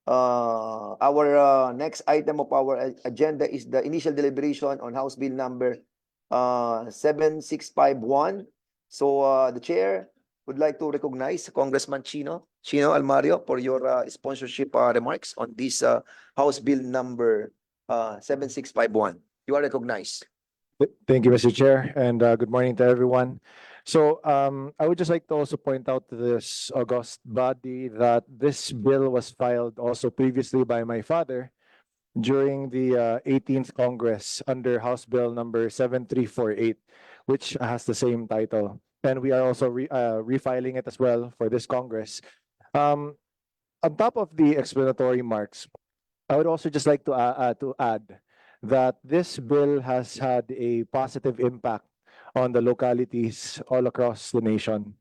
Our next item of our agenda is the initial deliberation on House Bill number 7651. So the chair would like to recognize Congressman Chino Almario for your sponsorship remarks on this House Bill number 7651. You are recognized. Thank you, Mr. Chair, and good morning to everyone. So I would just like to also point out to this august body that this bill was filed also previously by my father during the 18th Congress under House Bill number 7348, which has the same title. And we are also refiling it as well for this Congress. On top of the explanatory remarks, I would also just like to add that this bill has had a positive impact on the localities all across the nation.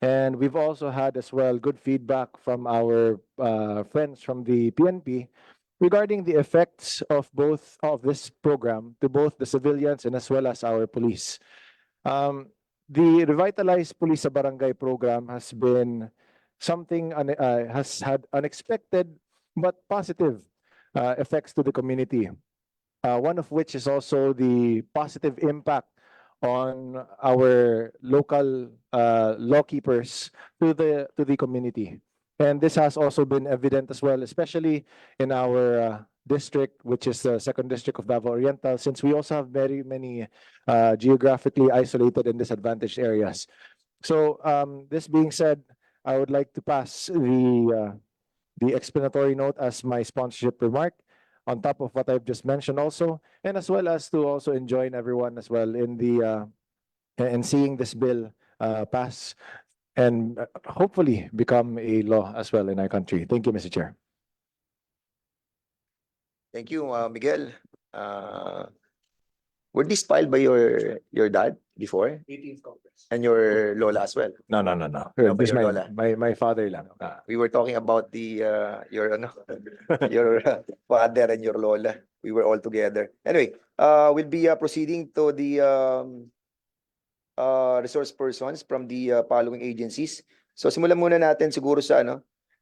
And we've also had as well good feedback from our friends from the PNP regarding the effects of both of this program to both the civilians and as well as our police. The Revitalized Pulis sa Barangay program has been something has had unexpected but positive effects to the community. One of which is also the positive impact on our local lawkeepers to the community. And this has also been evident as well, especially in our district, which is the second district of Davao Oriental, since we also have very many geographically isolated and disadvantaged areas. So this being said, I would like to pass the explanatory note as my sponsorship remark on top of what I've just mentioned also, and as well as to also join everyone as well in the in seeing this bill pass and hopefully become a law as well in our country. Thank you, Mr. Chair. Thank you, Miguel. Were these filed by your dad before? 18th Congress. And your lola as well? No. No, This your lola. my father lang. We were talking about the your your father and your lola. We were all together. Anyway, we'll be proceeding to the resource persons from the following agencies. So simulan muna natin siguro sa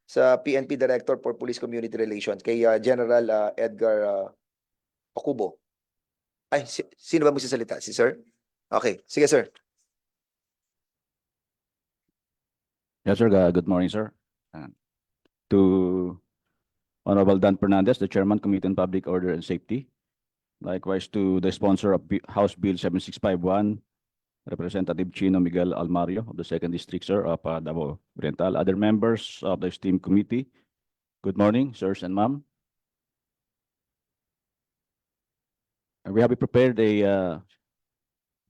sa PNP Director for Police Community Relations kay General Edgar Okubo. Ay, sino ba magsasalita? Si sir? Okay, sige sir. Yes, sir. Good morning, sir. To Honorable Dan Fernandez, the Chairman, Committee on Public Order and Safety. Likewise to the sponsor of House Bill 7651, Representative Chino Miguel Almario of the 2nd District, sir, of Davao Oriental. Other members of the esteemed committee, good morning, sirs and ma'am. We have prepared a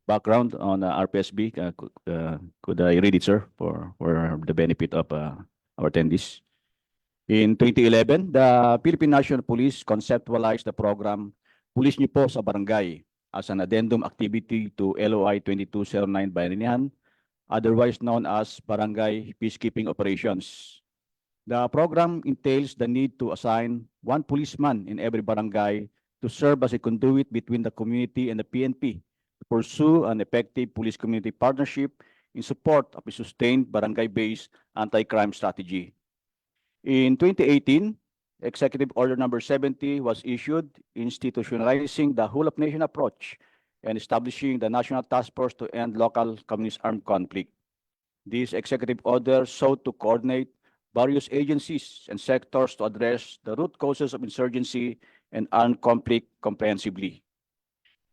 background on R-PSB. Could I read it, sir, for the benefit of our attendees? In 2011, the Philippine National Police conceptualized the program Pulis Niyo Po sa Barangay as an addendum activity to LOI 2209 Bayanihan, otherwise known as Barangay Peacekeeping Operations. The program entails the need to assign one policeman in every barangay to serve as a conduit between the community and the PNP to pursue an effective police community partnership in support of a sustained barangay-based anti-crime strategy. In 2018, Executive Order Number 70 was issued, institutionalizing the whole-of-nation approach and establishing the National Task Force to End Local Communist Armed Conflict. This executive order sought to coordinate various agencies and sectors to address the root causes of insurgency and armed conflict comprehensively.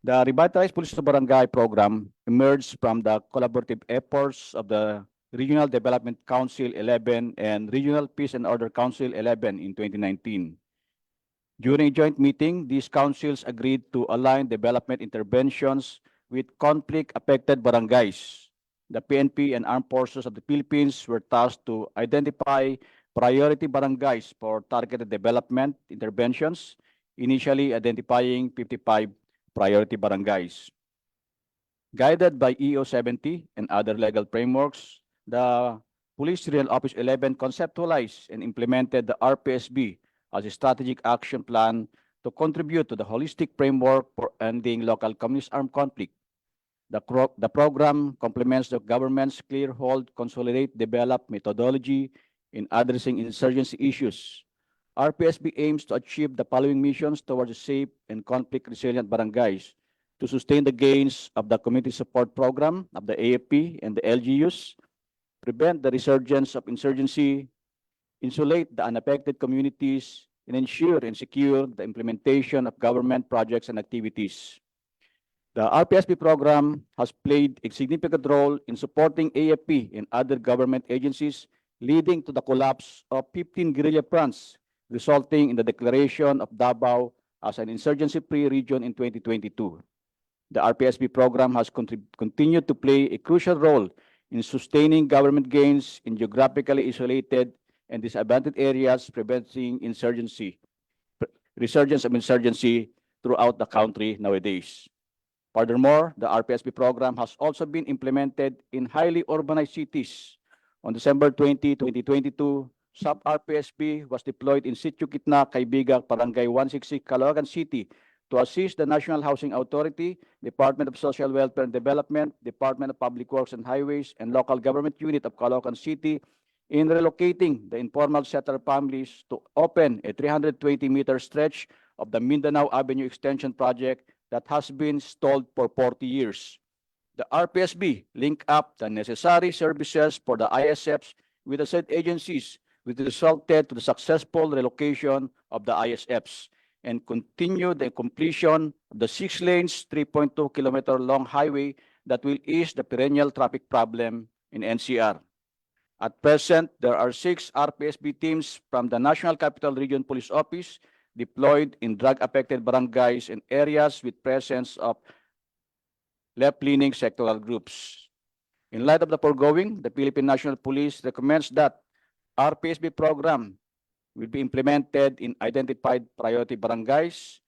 The Revitalized Pulis sa Barangay program emerged from the collaborative efforts of the Regional Development Council 11 and Regional Peace and Order Council 11 in 2019. During a joint meeting, these councils agreed to align development interventions with conflict-affected barangays. The PNP and Armed Forces of the Philippines were tasked to identify priority barangays for targeted development interventions, initially identifying 55 priority barangays. Guided by EO 70 and other legal frameworks, the Police Regional Office 11 conceptualized and implemented the R-PSB as a strategic action plan to contribute to the holistic framework for ending local communist armed conflict. The program complements the government's clear hold, consolidate, develop methodology in addressing insurgency issues, R-PSB aims to achieve the following missions towards a safe and conflict-resilient barangays: to sustain the gains of the Community Support Program of the AFP and the LGUs, prevent the resurgence of insurgency, insulate the unaffected communities, and ensure and secure the implementation of government projects and activities. The R-PSB program has played a significant role in supporting AFP and other government agencies, leading to the collapse of 15 guerrilla fronts, resulting in the declaration of Davao as an insurgency-free region in 2022. The R-PSB program has continued to play a crucial role in sustaining government gains in geographically isolated and disadvantaged areas, preventing resurgence of insurgency throughout the country nowadays. Furthermore, the R-PSB program has also been implemented in highly urbanized cities. On December 20, 2022, sub-R-PSB was deployed in Sitio Kitna, Caibiga, Barangay 166, Caloocan City, to assist the National Housing Authority, Department of Social Welfare and Development, Department of Public Works and Highways, and local government unit of Caloocan City in relocating the informal settler families to open a 320-meter stretch of the Mindanao Avenue Extension Project that has been stalled for 40 years. The R-PSB linked up the necessary services for the ISFs with the said agencies, which resulted to the successful relocation of the ISFs and continued the completion of the 6 lanes, 3.2-kilometer long highway that will ease the perennial traffic problem in NCR. At present, there are 6 R-PSB teams from the National Capital Region Police Office deployed in drug-affected barangays and areas with presence of left-leaning sectoral groups. In light of the foregoing, the Philippine National Police recommends that R-PSB program will be implemented in identified priority barangays,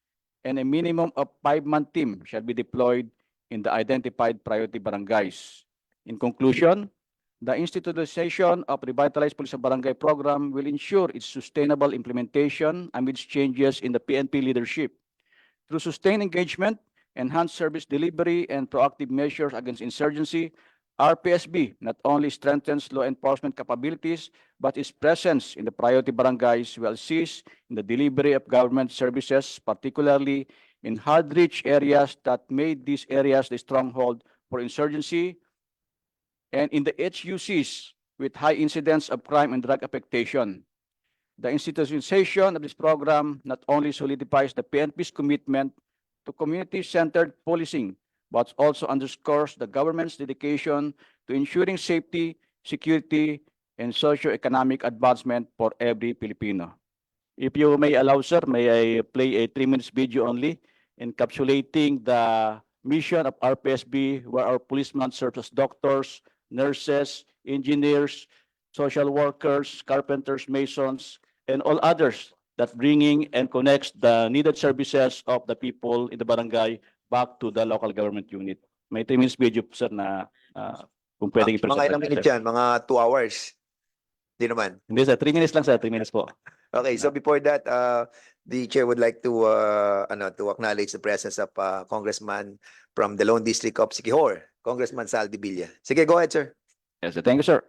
and a minimum of 5-man team shall be deployed in the identified priority barangays. In conclusion, the institutionalization of Revitalized Pulis Barangay program will ensure its sustainable implementation amidst changes in the PNP leadership. Through sustained engagement, enhanced service delivery, and proactive measures against insurgency, R-PSB not only strengthens law enforcement capabilities, but its presence in the priority barangays will assist in the delivery of government services, particularly in hard-reach areas that made these areas the stronghold for insurgency, and in the HUCs with high incidence of crime and drug affectation. The institutionalization of this program not only solidifies the PNP's commitment to community-centered policing, but also underscores the government's dedication to ensuring safety, security, and socio-economic advancement for every Filipino. If you may allow, sir, may I play a 3-minute video only encapsulating the mission of R-PSB, where our policemen serve as doctors, nurses, engineers, social workers, carpenters, masons, and all others that bringing and connects the needed services of the people in the barangay back to the local government unit. May 3 minutes video, sir, na kung pwedeng i-present. Mga ilang minutes yan? Mga 2 hours? Di naman. Hindi, sir. 3 minutes lang, sir. 3 minutes po. Okay, so before that, the chair would like to acknowledge the presence of Congressman from the Lone District of Siquijor, Congressman Saldi Villa. Sige, go ahead, sir. Yes, sir. Thank you, sir.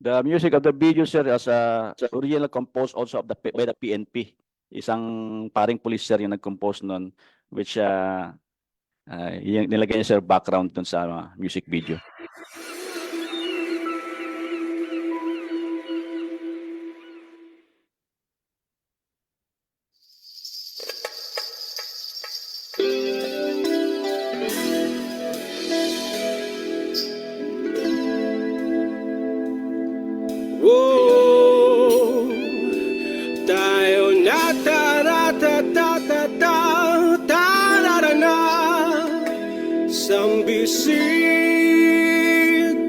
The music of the video, sir, is original composed also of by the PNP. Isang paring police, sir, yung nag-compose nun, which yung nilagay niya, sir, background dun sa music video. Oh, tayo na tararana sambisit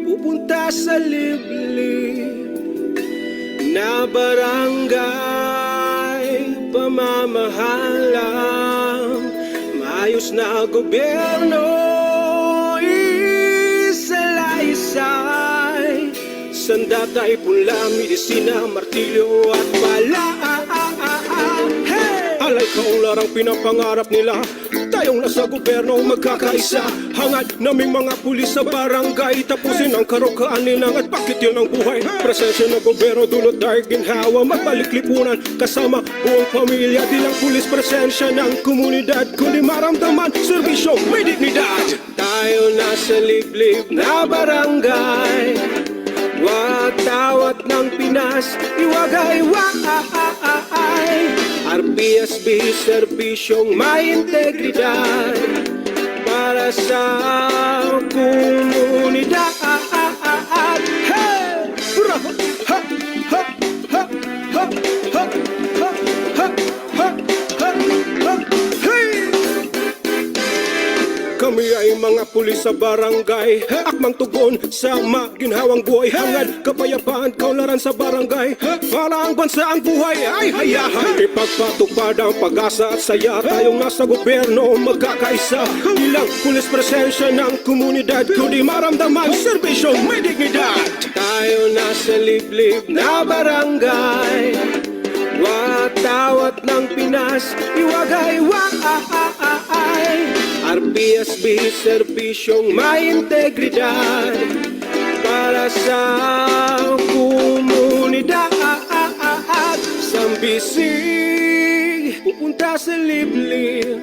pupunta sa liblib na barangay pamamahalang maayos na gobyerno isa-isay sandata, punla, medisina, martilyo at bala. Hey! Alay kaularang pinapangarap nila, tayong nasa gobyerno magkakaisa. Hangad naming mga pulis sa barangay, tapusin ang karokaan nilang at pakitil ng buhay. Presensya ng gobyerno dulot dahil ginhawa, magbalik lipunan kasama buong pamilya. Di lang pulis presensya ng komunidad, kundi maramdaman serbisyong may dignidad. Tayo nasa liblib na barangay, watawat ng Pinas, iwagay-waay. R-PSB, serbisyong may integridad para sa komunidad. Hey! Hurra! Ha! Ha! Ha! Ha! Ha! Ha! Ha! Ha! Ha! Hey! Kami ay mga pulis sa barangay, akmang tugon sa maginhawang buhay. Hangad, kapayapaan, kaunlaran sa barangay, para ang bansa ang buhay ay hayahay. Ipagpatupad ang pag-asa at saya, tayong nasa gobyerno magkakaisa. Ilang pulis presensya ng komunidad, kundi maramdaman serbisyong may dignidad. Tayo nasa liblib na barangay, watawat ng Pinas, iwagay-waay. R-PSB, serbisyong may integridad para sa komunidad. Sambisig, pupunta sa liblib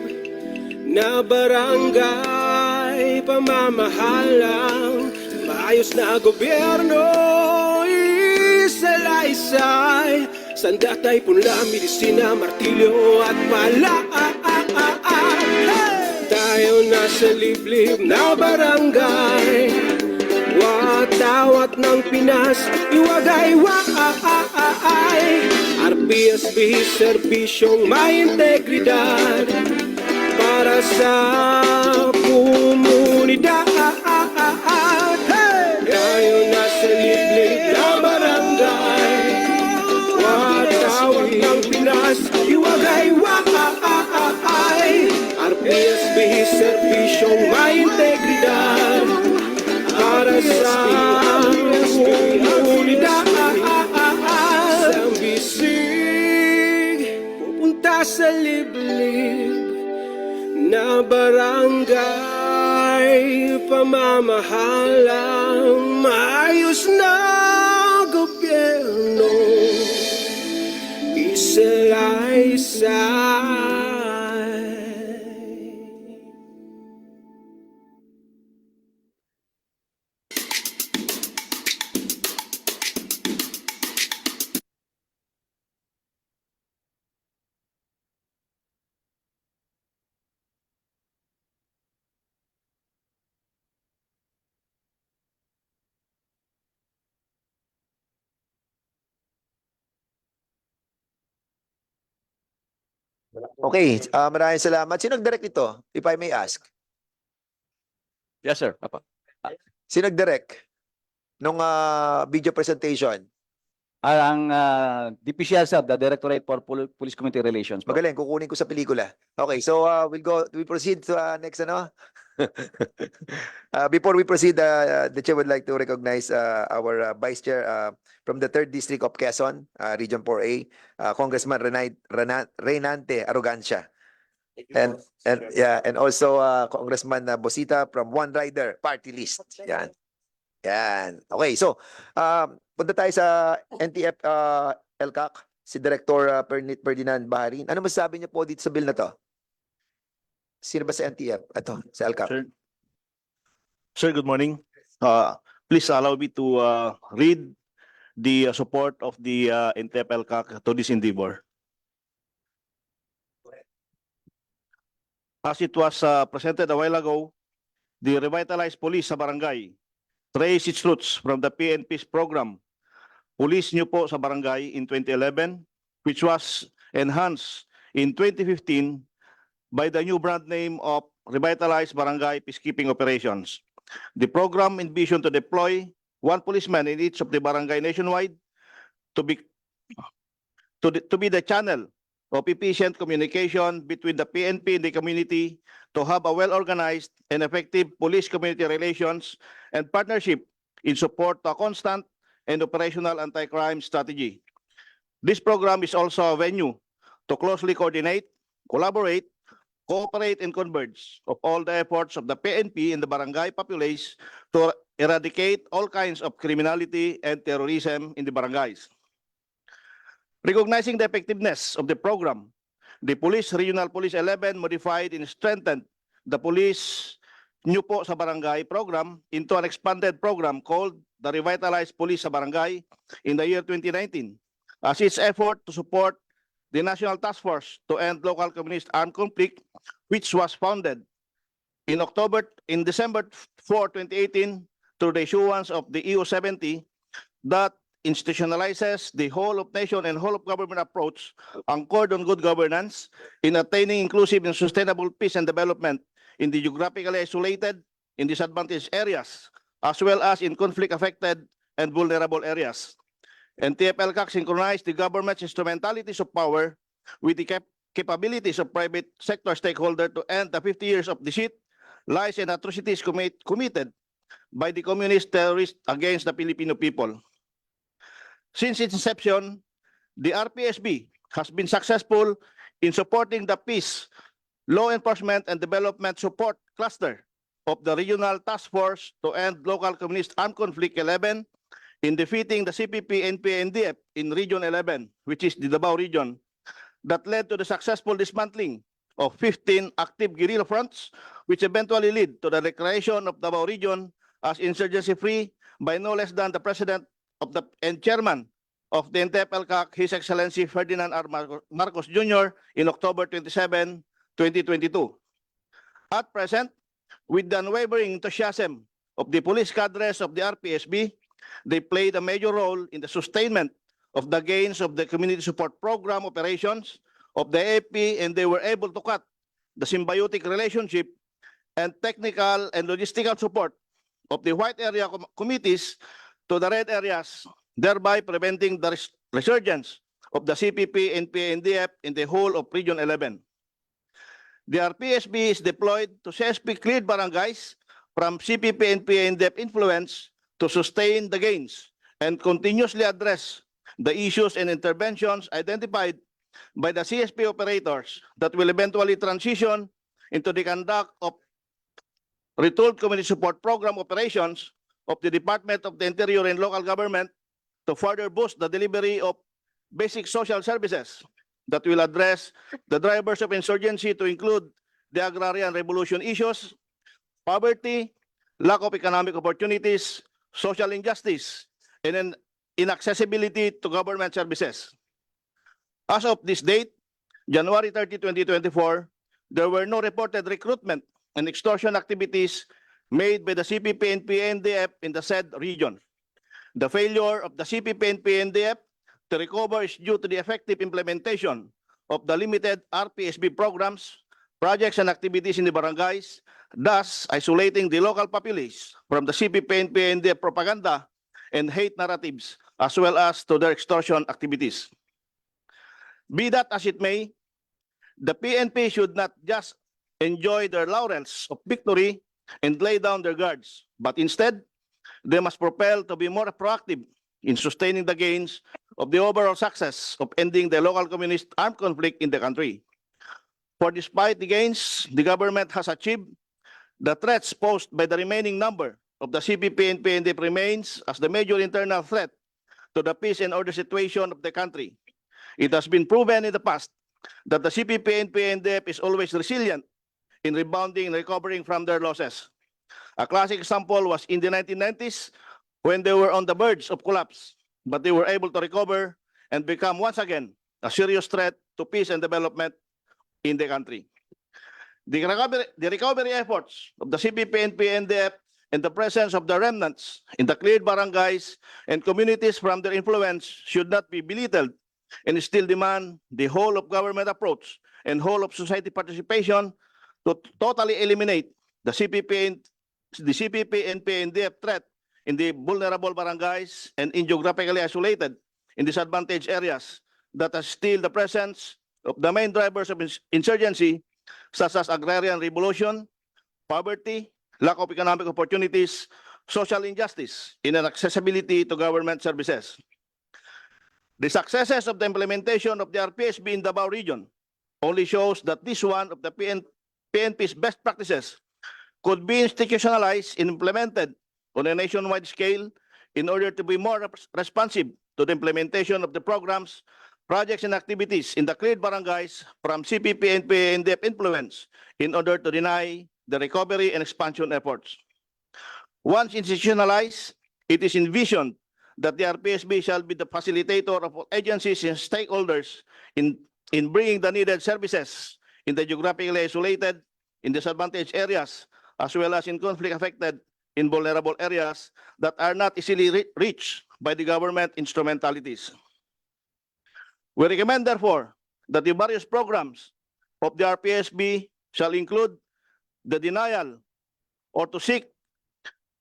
na barangay, pamamahalang maayos na gobyerno, isalaysay. Sandatay, punla, medisina, martilyo at pala. Tayo nasa liblib na barangay, watawat ng Pinas, iwagay-waay. R-PSB, serbisyong may integridad para sa komunidad. Hey! Tayo nasa liblib na barangay, watawat ng Pinas, iwagay-waay. R-PSB, serbisyong may integridad para sa komunidad. Sambisig, pupunta sa liblib na barangay, pamamahalang maayos na gobyerno, isalaysay. Okay, maraming salamat. Sino nag-direct ito, if I may ask? Yes, sir. Apa. Sino nag-direct nung video presentation? Ang DPCR, sir, the Directorate for Police Community Relations. po. Magaling, kukunin ko sa pelikula. Okay, so we proceed to next ano? Before we proceed, the chair would like to recognize our vice chair from the 3rd District of Quezon, Region 4A, Congressman Reynante Arrogancia. And also Congressman Bosita from One Rider Party List. Yan. Yan. Okay, so punta tayo sa NTF LCAC, si Director Ferdinand Baharin. Ano masasabi niyo po dito sa bill na to? Sino ba sa NTF? Ito, sa LCAC. Sir, good morning. Please allow me to read the support of the NTF LCAC to this endeavor. As it was presented a while ago, the Revitalized Pulis sa Barangay trace its roots from the PNP's program, Pulis Niyo Po sa Barangay in 2011, which was enhanced in 2015 by the new brand name of Revitalized Barangay Peacekeeping Operations. The program envisioned to deploy one policeman in each of the barangay nationwide to be the channel of efficient communication between the PNP and the community, to have a well-organized and effective police-community relations and partnership in support to a constant and operational anti-crime strategy. This program is also a venue to closely coordinate collaborate, cooperate, and converge of all the efforts of the PNP and the barangay populace to eradicate all kinds of criminality and terrorism in the barangays. Recognizing the effectiveness of the program, the Regional Police 11 modified and strengthened the police New Po sa Barangay program into an expanded program called the Revitalized Pulis sa Barangay in the year 2019 as its effort to support the National Task Force to End Local Communist Armed Conflict, which was founded in December 4, 2018 through the issuance of the EU 70 that institutionalizes the whole of nation and whole of government approach anchored on good governance in attaining inclusive and sustainable peace and development in the geographically isolated, in disadvantaged areas, as well as in conflict-affected and vulnerable areas. And TFLCAC synchronized the government's instrumentalities of power with the capabilities of private sector stakeholder to end the 50 years of deceit, lies, and atrocities committed by the communist terrorists against the Filipino people. Since its inception, the R-PSB has been successful in supporting the peace, law enforcement, and development support cluster of the Regional Task Force to End Local Communist Armed Conflict 11 in defeating the CPP, NPA, NDF in Region 11, which is the Davao region, that led to the successful dismantling of 15 active guerrilla fronts, which eventually led to the declaration of Davao region as insurgency-free by no less than the President of the and Chairman of the NTF-ELCAC, His Excellency Ferdinand R. Marcos Jr. in October 27, 2022. At present, with the unwavering enthusiasm of the police cadres of the R-PSB, they played a major role in the sustainment of the gains of the community support program operations of the AP, and they were able to cut the symbiotic relationship and technical and logistical support of the white area committees to the red areas, thereby preventing the resurgence of the CPP, NPA, NDF in the whole of Region 11. The R-PSB is deployed to CSP cleared barangays from CPP, NPA, NDF influence to sustain the gains and continuously address the issues and interventions identified by the CSP operators that will eventually transition into the conduct of retooled community support program operations of the Department of the Interior and Local Government to further boost the delivery of basic social services that will address the drivers of insurgency to include the agrarian revolution issues, poverty, lack of economic opportunities, social injustice, and inaccessibility to government services. As of this date, January 30, 2024, there were no reported recruitment and extortion activities made by the CPP, NPA, NDF in the said region. The failure of the CPP, NPA, NDF to recover is due to the effective implementation of the limited R-PSB programs, projects, and activities in the barangays, thus isolating the local populace from the CPP, NPA, NDF propaganda and hate narratives, as well as to their extortion activities. Be that as it may, the PNP should not just enjoy their laurels of victory and lay down their guards, but instead, they must propel to be more proactive in sustaining the gains of the overall success of ending the local communist armed conflict in the country. For despite the gains the government has achieved, the threats posed by the remaining number of the CPP and PNP remains as the major internal threat to the peace and order situation of the country. It has been proven in the past that the CPP and PNP is always resilient in rebounding and recovering from their losses. A classic example was in the 1990s when they were on the verge of collapse, but they were able to recover and become once again a serious threat to peace and development in the country. The recovery efforts of the CPP and PNDF and the presence of the remnants in the cleared barangays and communities from their influence should not be belittled and still demand the whole of government approach and whole of society participation to totally eliminate the CPP and PNDF threat in the vulnerable barangays and in geographically isolated in disadvantaged areas that are still the presence of the main drivers of insurgency, such as agrarian revolution, poverty, lack of economic opportunities, social injustice, and inaccessibility to government services. The successes of the implementation of the R-PSB in the Davao region only shows that this one of the PNP's best practices could be institutionalized and implemented on a nationwide scale in order to be more responsive to the implementation of the programs, projects, and activities in the cleared barangays from CPP and PNDF influence in order to deny the recovery and expansion efforts. Once institutionalized, it is envisioned that the R-PSB shall be the facilitator of all agencies and stakeholders in bringing the needed services in the geographically isolated, in disadvantaged areas, as well as in conflict-affected, in vulnerable areas that are not easily reached by the government instrumentalities. We recommend, therefore, that the various programs of the R-PSB shall include the denial or to seek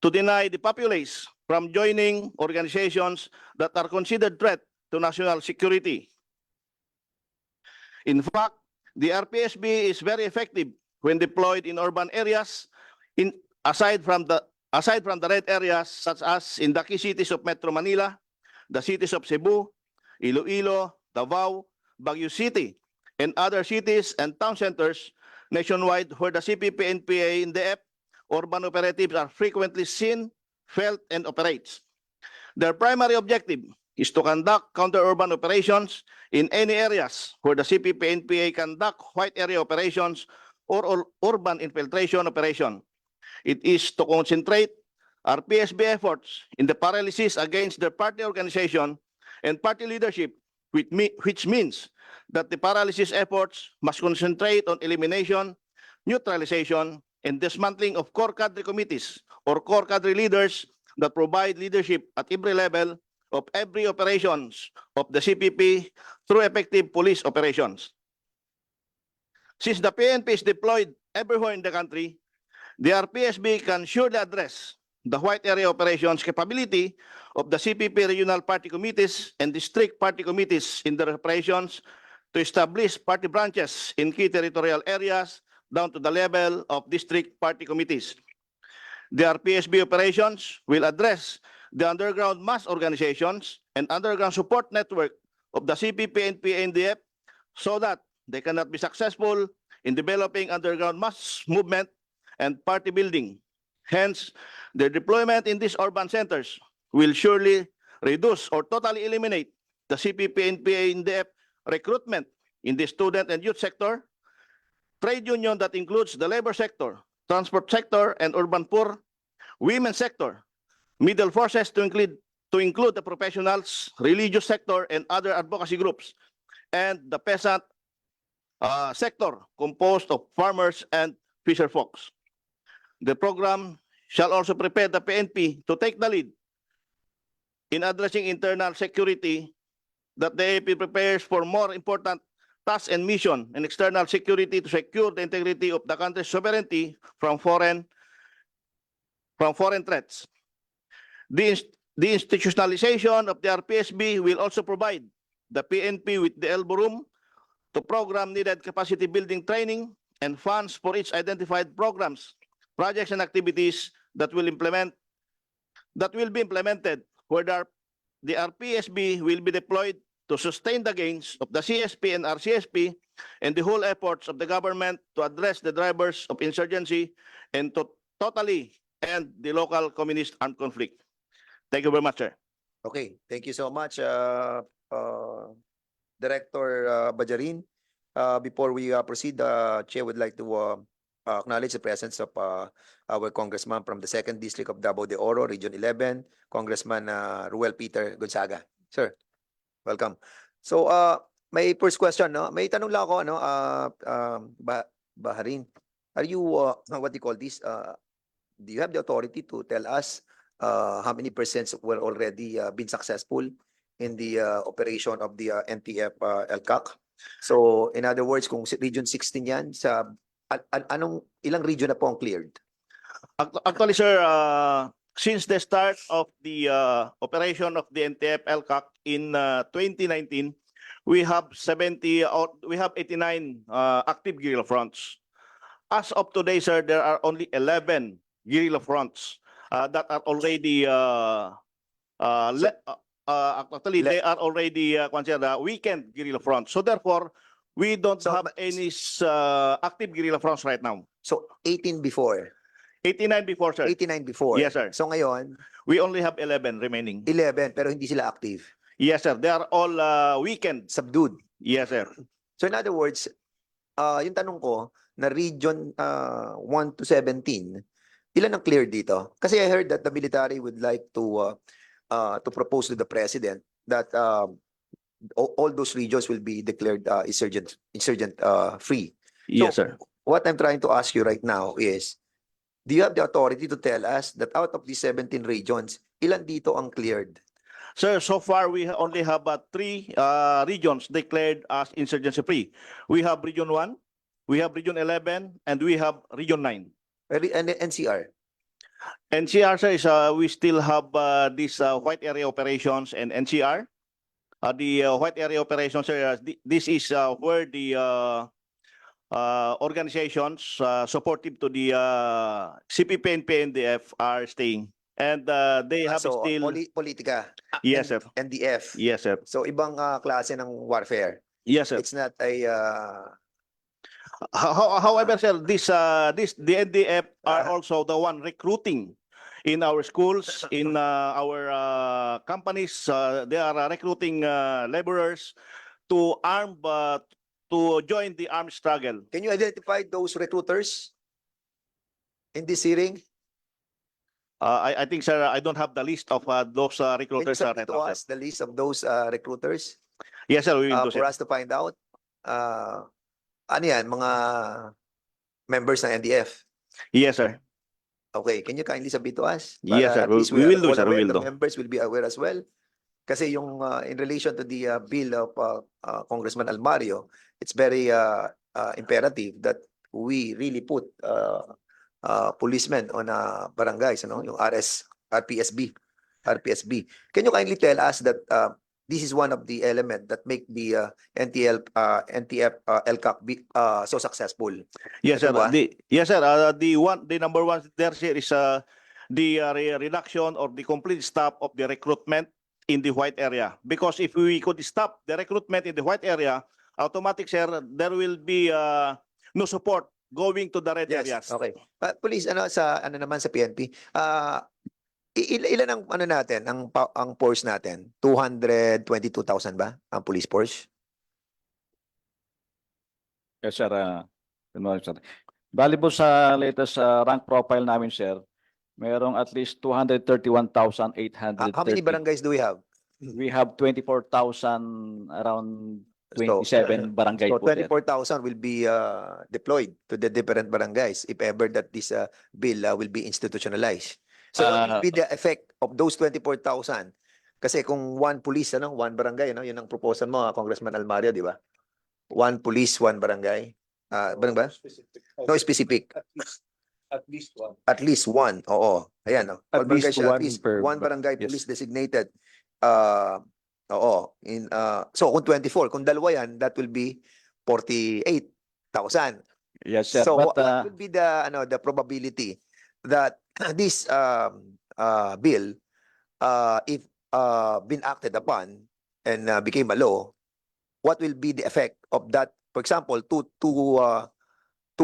to deny the populace from joining organizations that are considered threat to national security. In fact, the R-PSB is very effective when deployed in urban areas, aside from the red areas such as in the key cities of Metro Manila, the cities of Cebu, Iloilo, Davao, Baguio City, and other cities and town centers nationwide where the CPP, NPA, and the urban operatives are frequently seen, felt, and operates. Their primary objective is to conduct counter-urban operations in any areas where the CPP, NPA conduct white area operations or urban infiltration operation. It is to concentrate R-PSB efforts in the paralysis against their party organization and party leadership, which means that the paralysis efforts must concentrate on elimination, neutralization, and dismantling of core cadre committees or core cadre leaders that provide leadership at every level of every operations of the CPP through effective police operations. Since the PNP is deployed everywhere in the country, the R-PSB can surely address the white area operations capability of the CPP regional party committees and district party committees in their operations to establish party branches in key territorial areas down to the level of district party committees. The R-PSB operations will address the underground mass organizations and underground support network of the CPP, NPA, and NDF so that they cannot be successful in developing underground mass movement and party building. Hence, their deployment in these urban centers will surely reduce or totally eliminate the CPP, NPA, NDF recruitment in the student and youth sector, trade union that includes the labor sector, transport sector, and urban poor, women's sector, middle forces to include the professionals, religious sector, and other advocacy groups, and the peasant sector composed of farmers and fisher folks. The program shall also prepare the PNP to take the lead in addressing internal security, that the AP prepares for more important tasks and mission and external security to secure the integrity of the country's sovereignty from foreign threats. The institutionalization of the R-PSB will also provide the PNP with the elbow room to program needed capacity building training and funds for each identified programs, projects, and activities that will be implemented where the R-PSB will be deployed to sustain the gains of the CSP and RCSP and the whole efforts of the government to address the drivers of insurgency and to totally end the local communist armed conflict. Thank you very much, sir. Okay, thank you so much, Director Bajarin. Before we proceed, Chair would like to acknowledge the presence of our congressman from the 2nd District of Davao de Oro, Region 11, Congressman Ruel Peter Gonzaga. Sir, welcome. So, may first question, no? May tanong lang ako, Bajarin, are you, what do you call this? Do you have the authority to tell us how many percent were already been successful in the operation of the NTF LCAC? So, in other words, kung Region 16 yan, sa ilang region na po ang cleared? Actually, sir, since the start of the operation of the NTF LCAC in 2019, we have 89 active guerrilla fronts. As of today, sir, there are only 11 guerrilla fronts that are already actually they are already considered weakened guerrilla fronts. So therefore, We don't So, have any active guerrilla fronts right now. So 18 before, 89 before, sir. 89 before. Yes, sir. So ngayon, We only have 11 remaining. 11 pero hindi sila active. Yes, sir. They are all weekend. Subdued. Yes, sir. So in other words, yung tanong ko, na region 1 to 17, ilan ang clear dito? Kasi I heard that the military would like to propose to the president that all those regions will be declared insurgent free. Yes, sir. What I'm trying to ask you right now is, do you have the authority to tell us that out of these 17 regions, ilan dito ang cleared? Sir, so far we only have 3 regions declared as insurgency free. We have Region 1, we have Region 11, and we have Region 9. And NCR? NCR, sir, is we still have this white area operations and NCR. The white area operations, sir, this is where the organizations supportive to the CPP and PNDF are staying. And they have So, still... politika. Yes, sir. NDF. Yes, sir. So, ibang klase ng warfare. Yes, sir. It's not a... However, sir, the NDF are also the one recruiting in our schools, in our companies. They are recruiting laborers to to join the armed struggle. Can you identify those recruiters in this hearing? I think, sir, I don't have the list of those Can you recruiters. Sir, submit right to now, sir. us the list of those recruiters Yes, sir, we will do, for sir. us to find out? Ano yan? Mga members ng NDF? Yes, sir. Okay, can you kindly submit to us? Yes, sir. At least We are will do, all sir. We aware, will the do. members will be aware as well. Kasi yung in relation to the bill of Congressman Almario, it's very imperative that we really put policemen on barangays, yung R-PSB. Can you kindly tell us that this is one of the elements that make the NTF LCAC so successful? Yes, Ito sir. ba? Yes, sir. The number one there, sir, is the reduction or the complete stop of the recruitment in the white area. Because if we could stop the recruitment in the white area, automatic, sir, there will be no support going to the red areas. Okay. Police, naman sa PNP, ilan ang natin, ang force natin? 222,000 ba ang police force? Yes, sir. Good morning, sir. Bali po sa latest rank profile namin, sir, mayroong at least 231,830. How many barangays do we have? We have 24,000, around 27 barangay So po, sir. 24,000 will be deployed to the different barangays if ever that this bill will be institutionalized. So what will be the effect of those 24,000? Kasi kung one police, one barangay, yun ang proposal mo, Congressman Almario, di ba? One police, one barangay. Barang ba? No specific. At least one. At least one. Oo. Ayan. At least Siya, one per one barangay yes. police designated. Oo. So kung 24, kung dalawa yan, that will be 48,000. Yes, sir. So But, what would be the probability that this bill, if been acted upon and became a law, what will be the effect of that? For example, two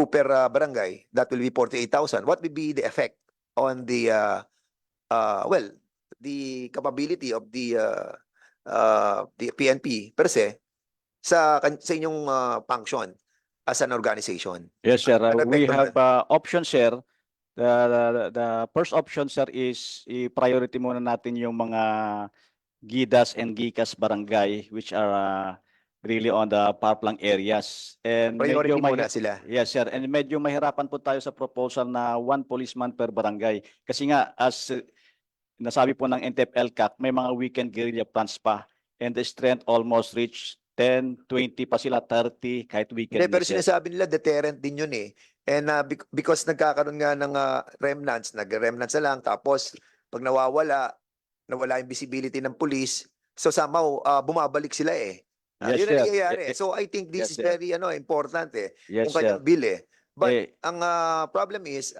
per barangay, that will be 48,000. What will be the effect on the the capability of the PNP per se sa inyong function as an organization? yes, sir. We Epekto have options, sir. The first option, sir, is i-priority muna natin yung mga gidas and gikas barangay which are really on the far-flung areas. And Priority medyo muna sila. Yes, sir. And medyo mahirapan po tayo sa proposal na one policeman per barangay. Kasi nga, as nasabi po ng NTF LCAC, may mga weekend guerrilla plans pa. And the strength almost reach 10, 20 pa sila, 30, kahit weekend. Pero sir. sinasabi nila deterrent din yun eh. And because nagkakaroon nga ng remnants, nag-remnants na lang, tapos pag nawala yung visibility ng police, so somehow bumabalik sila eh. Yes, Yun ang sir. nangyayari. So I think this Yes, is sir. very important eh. Yes, Yung kanyang sir. bill eh. But Eh, ang problem is,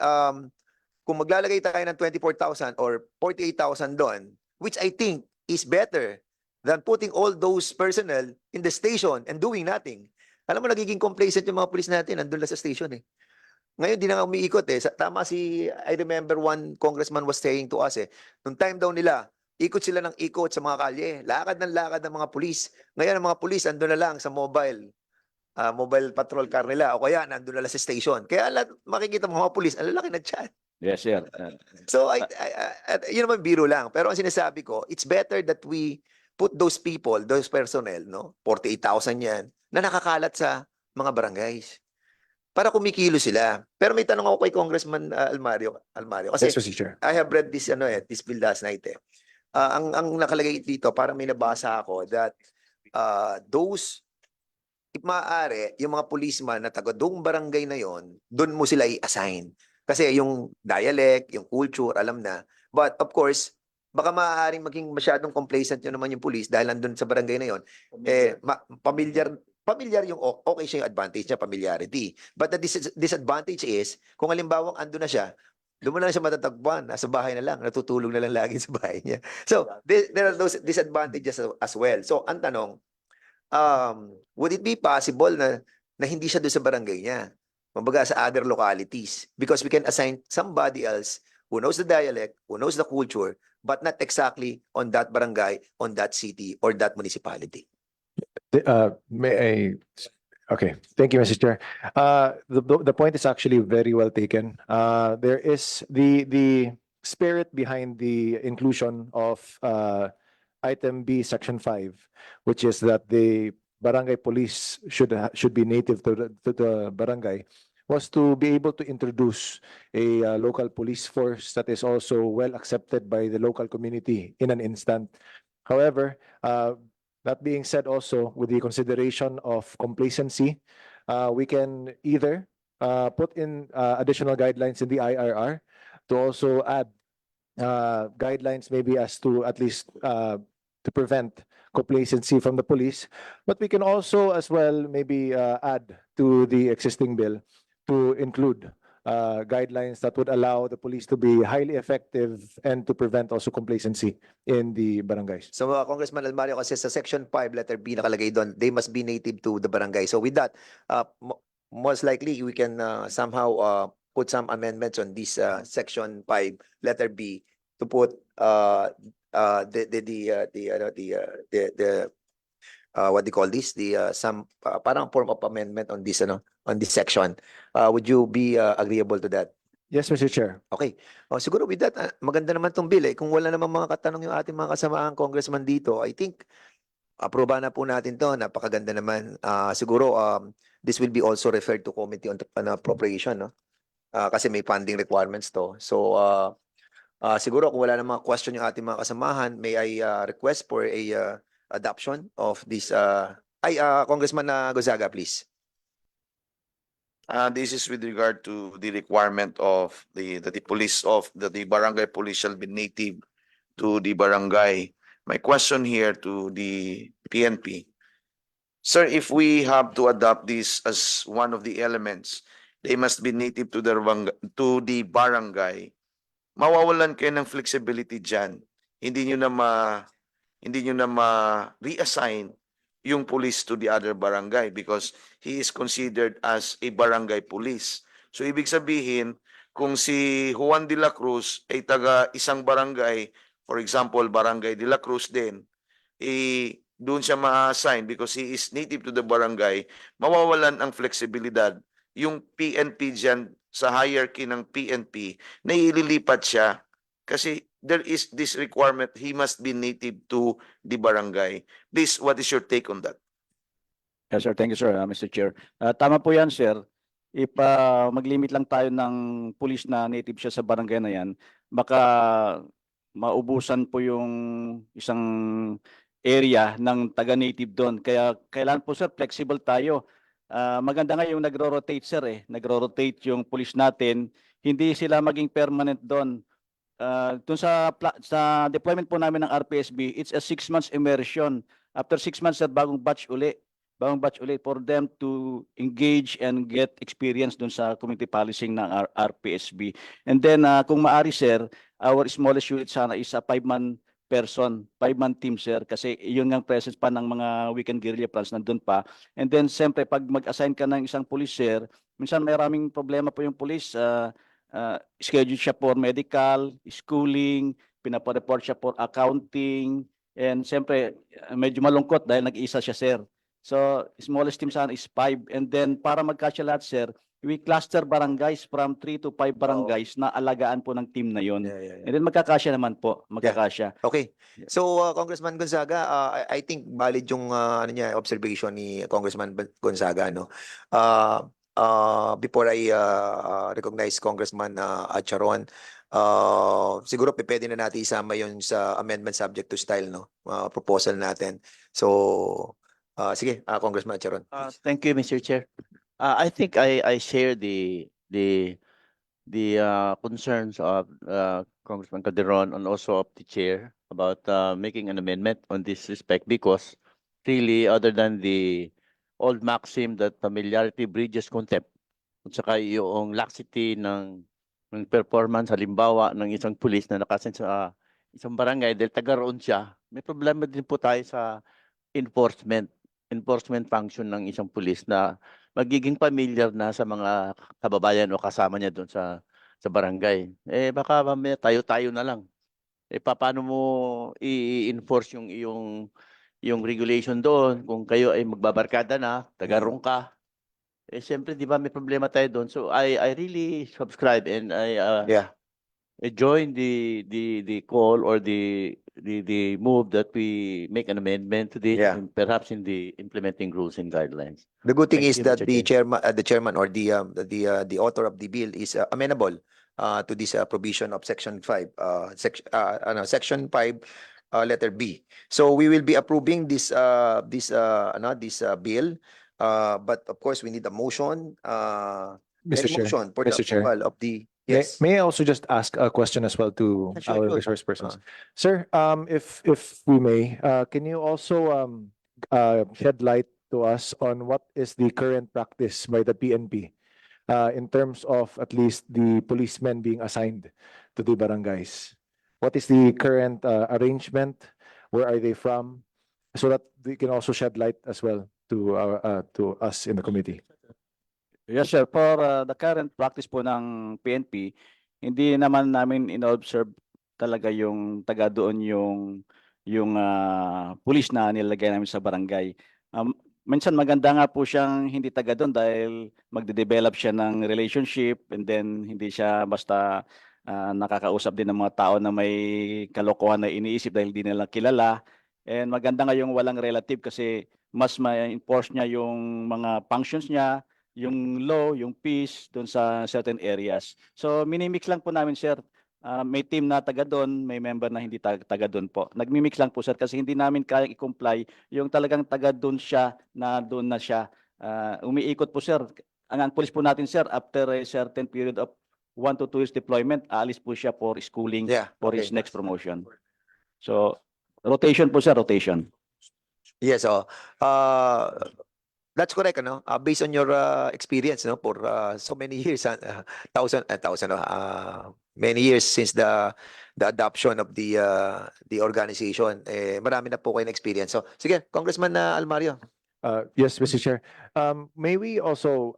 kung maglalagay tayo ng 24,000 or 48,000 doon, which I think is better than putting all those personnel in the station and doing nothing. Alam mo, nagiging complacent yung mga pulis natin, nandun lang sa station eh. Ngayon, di na nga umiikot eh. Tama I remember one congressman was saying to us eh, nung time daw nila, ikot sila ng ikot sa mga kalye, lakad ng mga pulis. Ngayon, ang mga pulis, andun na lang sa mobile patrol car nila, o kaya nandun na lang sa station. Kaya makikita mo mga pulis, ang lalaki na tiyan. Yes, sir. So, yun naman biro lang. Pero ang sinasabi ko, it's better that we put those people, those personnel, no? 48,000 yan, na nakakalat sa mga barangays. Para kumikilo sila. Pero may tanong ako kay Congressman Almario. Kasi Yes, Mr. Chair. I have read this, this bill last night eh. Ang nakalagay dito, parang may nabasa ako that those, if maaari, yung mga policeman na taga doong barangay na yon, doon mo sila i-assign. Kasi yung dialect, yung culture, alam na. But of course, baka maaaring maging masyadong complacent yun naman yung police dahil nandun sa barangay na yon. Familiar yung okay siya yung advantage niya, familiarity. But the disadvantage is, kung halimbawa ando na siya, doon mo na lang siya matatagpuan, nasa bahay na lang, natutulog na lang lagi sa bahay niya. So, there are those disadvantages as well. So, ang tanong, would it be possible na hindi siya doon sa barangay niya? Kumbaga sa other localities. Because we can assign somebody else who knows the dialect, who knows the culture, but not exactly on that barangay, on that city, or that municipality. Okay, thank you, Mr. Chair. The point is actually very well taken. There is the spirit behind the inclusion of item B, section 5, which is that the barangay police should be native to the barangay, was to be able to introduce a local police force that is also well accepted by the local community in an instant. However, that being said, also with the consideration of complacency, we can either put in additional guidelines in the IRR to also add guidelines maybe as to at least to prevent complacency from the police. But we can also as well maybe add to the existing bill to include guidelines that would allow the police to be highly effective and to prevent also complacency in the barangays. So, Congressman Almario, kasi sa section 5, letter B, nakalagay doon, they must be native to the barangay. So with that, most likely we can somehow put some amendments on this section 5, letter B, to put what do you call this? Some parang form of amendment on this on this section. Would you be agreeable to that? Yes, Mr. Chair. Okay. Siguro with that, maganda naman tong bill eh. Kung wala naman mga katanong yung ating mga kasamaang congressman dito, I think aproba na po natin to. Napakaganda naman. Siguro this will be also referred to Committee on Appropriation, no? Kasi may funding requirements to. So siguro kung wala namang question yung ating mga kasamahan, may I request for a adoption of this Congressman Gonzaga, please. This is with regard to the requirement of the barangay police shall be native to the barangay. My question here to the PNP, sir, if we have to adopt this as one of the elements, they must be native to the barangay. Mawawalan kayo ng flexibility dyan. Hindi nyo na ma-reassign yung police to the other barangay because he is considered as a barangay police. So ibig sabihin, kung si Juan de la Cruz ay taga isang barangay, for example, Barangay de la Cruz din, doon siya ma-assign because he is native to the barangay, mawawalan ang fleksibilidad. Yung PNP dyan, sa hierarchy ng PNP, na ililipat siya kasi there is this requirement, he must be native to the barangay. Please, what is your take on that? Yes, sir. Thank you, sir, Mr. Chair. Tama po yan, sir. If mag-limit lang tayo ng police na native siya sa barangay na yan, baka maubusan po yung isang area ng taga-native doon. Kaya kailangan po, sir, flexible tayo. Maganda nga yung nagro-rotate, sir. Nagro-rotate yung police natin. Hindi sila maging permanent doon. Dun sa deployment po namin ng R-PSB, it's a 6 months immersion. After 6 months, sir, bagong batch uli for them to engage and get experience dun sa community policing ng R-PSB. And then, kung maari, sir, our smallest unit sana is a 5-man person, 5-man team, sir, kasi yun ang presence pa ng mga weekend guerrilla plans nandun pa. And then, siyempre, pag mag-assign ka ng isang police, sir, minsan may maraming problema po yung police. Schedule siya for medical, schooling, pinapareport siya for accounting, and siyempre, medyo malungkot dahil nag-iisa siya, sir. So, smallest team sana is 5. And then, para magkasya lahat, sir, we cluster barangays from 3 to 5 barangays na alagaan po ng team na yun. Yeah, yeah, yeah. And then magkakasya naman po, magkakasya. Okay. So, Congressman Gonzaga, I think valid yung ano niya, observation ni Congressman Gonzaga, no? Before I recognize Congressman Acharon, siguro pwede na natin isama yun sa amendment subject to style, no? Proposal natin. So, sige, Congressman Acharon. Thank you, Mr. Chair. I think I share the concerns of Congressman Calderon and also of the chair about making an amendment on this respect, because really, other than the old maxim that familiarity bridges contempt, at saka yung laxity ng performance, halimbawa ng isang pulis na nakasin sa isang barangay dahil taga roon siya, may problema din po tayo sa enforcement function ng isang pulis na magiging familiar na sa mga kababayan o kasama niya doon sa barangay. Baka mamaya tayo-tayo na lang. Paano mo i-enforce yung regulation doon kung kayo ay magbabarkada na, taga-roon ka? Siyempre, di ba may problema tayo doon. So I really subscribe and I join the call or the move that we make an amendment to this, Yeah. and perhaps in the implementing rules and guidelines. The good thing Thank is you, that Mr. the chairman or the author of the bill is amenable to this provision of section 5, section 5, letter B. So we will be approving this bill, but of course we need a motion. Mr. Any Chair, motion for the Mr. Chair. approval of the May, yes. may I also just ask a question as well to Sure, our sure. resource persons? Sir, if we may, can you also shed light to us on what is the current practice by the PNP in terms of at least the policemen being assigned to the barangays? What is the current arrangement? Where are they from? So that we can also shed light as well to us in the committee. Yes, sir. For the current practice po ng PNP, hindi naman namin in-observe talaga yung taga doon yung pulis na nilagay namin sa barangay. Minsan maganda nga po siyang hindi taga doon dahil magde-develop siya ng relationship, and then hindi siya basta nakakausap din ng mga tao na may kalokohan na iniisip dahil hindi nila kilala. And maganda nga yung walang relative kasi mas ma-enforce niya yung mga functions niya, yung law, yung peace doon sa certain areas. So minimix lang po namin, sir. May team na taga doon, may member na hindi taga doon po. Nagmimix lang po, sir, kasi hindi namin kayang i-comply yung talagang taga doon siya na doon na siya. Umiikot po, sir. Ang police po natin, sir, after a certain period of 1 to 2 years deployment, aalis po siya for schooling, for his next promotion. So rotation po, sir, rotation. Yes, that's correct, ano? Based on your experience, no, for so many years, many years since the adoption of the organization, marami na po kayo na experience. So, sige, Congressman Almario. Yes, Mr. Chair. May we also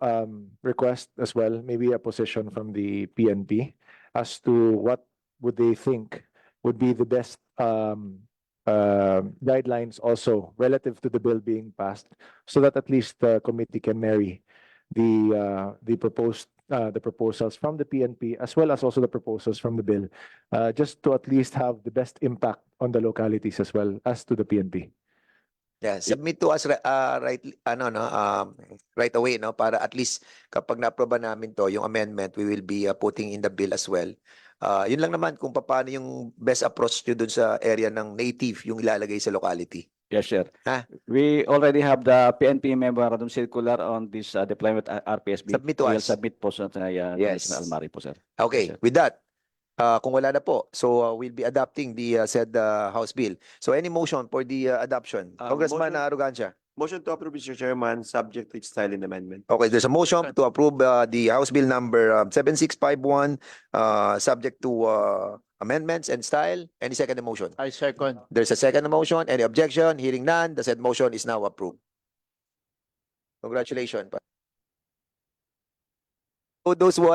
request as well, maybe a position from the PNP as to what would they think would be the best guidelines also relative to the bill being passed, so that at least the committee can marry the proposals from the PNP as well as also the proposals from the bill, just to at least have the best impact on the localities as well as to the PNP. Yeah, submit to us right away, no, para at least kapag na-aproba namin to yung amendment, we will be putting in the bill as well. Yun lang naman kung paano yung best approach nyo dun sa area ng native yung ilalagay sa locality. Yes, sir. Ha? We already have the PNP memorandum circular on this deployment R-PSB. Submit to We will us. submit po sa Yes. Almario po, sir. Okay, Yes, sir. with that, kung wala na po, so we'll be adopting the said House Bill. So any motion for the adoption? Congressman Motion. Arrogancia. Motion to approve, Mr. Chairman, subject to its silent amendment. Okay, there's a motion to approve the House Bill number 7651, subject to amendments and style. Any second motion? I second. There's a second motion. Any objection? Hearing none, the said motion is now approved. Congratulations. Those who